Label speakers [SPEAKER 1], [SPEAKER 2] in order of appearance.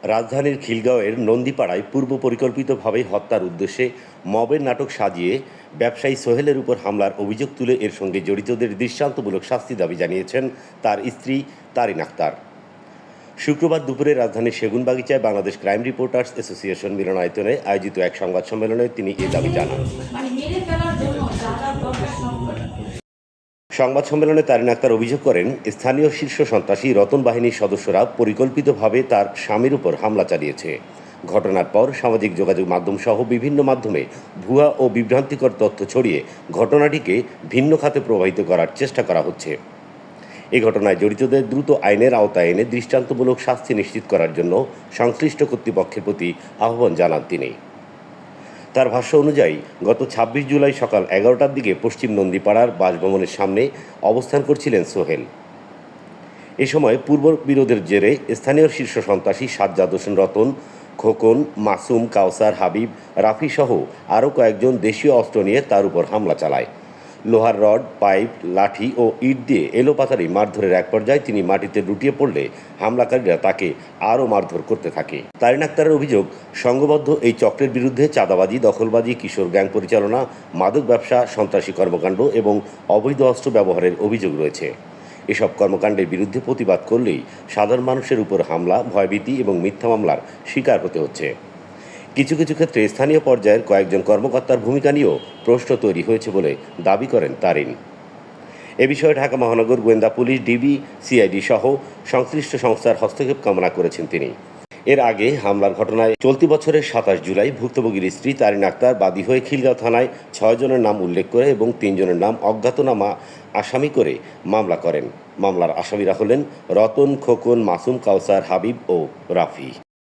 [SPEAKER 1] রাজধানীর খিলগাঁওয়ের নন্দীপাড়ায় পূর্ব পরিকল্পিতভাবে হত্যার উদ্দেশ্যে মবের নাটক সাজিয়ে ব্যবসায়ী সোহেলের উপর হামলার অভিযোগ তুলে এর সঙ্গে জড়িতদের দৃষ্টান্তমূলক শাস্তি দাবি জানিয়েছেন তার স্ত্রী তারিন আক্তার। শুক্রবার দুপুরে রাজধানীর সেগুনবাগিচায় বাংলাদেশ ক্রাইম রিপোর্টার্স অ্যাসোসিয়েশন মিলনায়তনে আয়োজিত এক সংবাদ সম্মেলনে তিনি এ দাবি জানান। সংবাদ সম্মেলনে তারিন আক্তার অভিযোগ করেন, স্থানীয় শীর্ষ সন্ত্রাসী রতন বাহিনীর সদস্যরা পরিকল্পিতভাবে তার স্বামীর উপর হামলা চালিয়েছে। ঘটনার পর সামাজিক যোগাযোগ মাধ্যম সহ বিভিন্ন মাধ্যমে ভুয়া ও বিভ্রান্তিকর তথ্য ছড়িয়ে ঘটনাটিকে ভিন্ন খাতে প্রবাহিত করার চেষ্টা করা হচ্ছে। এই ঘটনায় জড়িতদের দ্রুত আইনের আওতায় এনে দৃষ্টান্তমূলক শাস্তি নিশ্চিত করার জন্য সংশ্লিষ্ট কর্তৃপক্ষের প্রতি আহ্বান জানান তিনি। তার ভাষ্য অনুযায়ী গত ২৬ জুলাই সকাল ১১টার দিকে পশ্চিম নন্দীপাড়ার বাসভবনের সামনে অবস্থান করছিলেন সোহেল। এ সময় পূর্ব বিরোধের জেরে স্থানীয় শীর্ষ সন্ত্রাসী সাজ্জাদ হোসেন রতন, খোকন, মাসুম, কাউসার, হাবিব, রাফি সহ আরও কয়েকজন দেশীয় অস্ত্র নিয়ে তার উপর হামলা চালায়। লোহার রড, পাইপ, লাঠি ও ইট দিয়ে এলোপাতাড়ি মারধরের এক পর্যায়ে তিনি মাটিতে লুটিয়ে পড়লে হামলাকারীরা তাকে আরও মারধর করতে থাকে। তারিন আক্তারের অভিযোগ, সংঘবদ্ধ এই চক্রের বিরুদ্ধে চাঁদাবাজি, দখলবাজি, কিশোর গ্যাং পরিচালনা, মাদক ব্যবসা, সন্ত্রাসী কর্মকাণ্ড এবং অবৈধ অস্ত্র ব্যবহারের অভিযোগ রয়েছে। এসব কর্মকাণ্ডের বিরুদ্ধে প্রতিবাদ করলেই সাধারণ মানুষের উপর হামলা, ভয়ভীতি এবং মিথ্যা মামলার শিকার হতে হচ্ছে। কিছু কিছু ক্ষেত্রে স্থানীয় পর্যায়ের কয়েকজন কর্মকর্তার ভূমিকা নিয়েও প্রশ্ন তৈরি হয়েছে বলে দাবি করেন তারিন। এ বিষয়ে ঢাকা মহানগর গোয়েন্দা পুলিশ, ডিবি, সিআইডি সহ সংশ্লিষ্ট সংস্থার হস্তক্ষেপ কামনা করেছেন তিনি। এর আগে হামলার ঘটনায় চলতি বছরের ২৭ জুলাই ভুক্তভোগীর স্ত্রী তারিন আক্তার বাদী হয়ে খিলগাঁও থানায় ৬ জনের নাম উল্লেখ করে এবং ৩ জনের নাম অজ্ঞাতনামা আসামি করে মামলা করেন। মামলার আসামিরা হলেন রতন, খোকন, মাসুম, কাউসার, হাবিব ও রাফি।